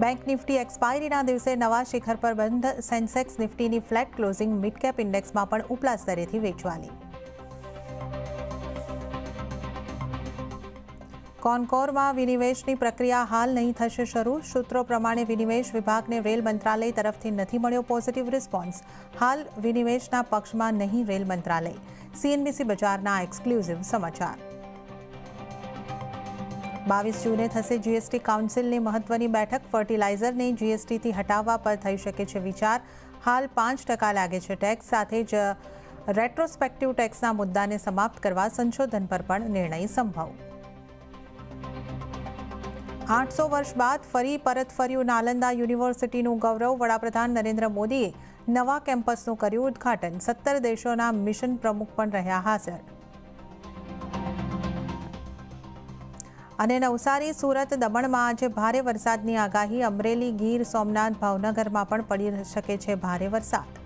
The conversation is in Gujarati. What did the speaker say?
બેંક નિફ્ટી એક્સપાયરીના દિવસે નવા શિખર પર બંધ. સેન્સેક્સ નિફ્ટીની ફ્લેટ ક્લોઝિંગ. મિડ કેપ ઇન્ડેક્સમાં પણ ઉપલા સ્તરેથી વેચવાલી. કોનકોરમાં વિનિવેશની પ્રક્રિયા હાલ નહીં થશે શરૂ. સૂત્રો પ્રમાણે વિનિવેશ વિભાગને રેલ મંત્રાલય તરફથી નથી મળ્યો પોઝિટિવ રિસ્પોન્સ. હાલ વિનિવેશના પક્ષમાં નહીં રેલ મંત્રાલય. સીએનબીસી બજારના એક્સક્લુઝિવ સમાચાર. 22 જૂને થશે જીએસટી કાઉન્સિલની મહત્વની બેઠક. ફર્ટિલાઇઝરને જીએસટીથી હટાવવા પર થઈ શકે છે વિચાર. હાલ 5% લાગે છે ટેક્સ. સાથે જ રેટ્રોસ્પેક્ટિવ ટેક્સના મુદ્દાને સમાપ્ત કરવા સંશોધન પર પણ નિર્ણય સંભવ. 800 વર્ષ બાદ ફરી પરત ફર્યું નાલંદા યુનિવર્સિટીનું ગૌરવ. વડાપ્રધાન નરેન્દ્ર મોદીએ નવા કેમ્પસનું કર્યું ઉદ્ઘાટન. 17 દેશોના મિશન પ્રમુખ પણ રહ્યા હાજર. અને નવસારી, સુરત, દમણમાં આજે ભારે વરસાદની આગાહી. અમરેલી, ગીર સોમનાથ, ભાવનગરમાં પણ પડી શકે છે ભારે વરસાદ.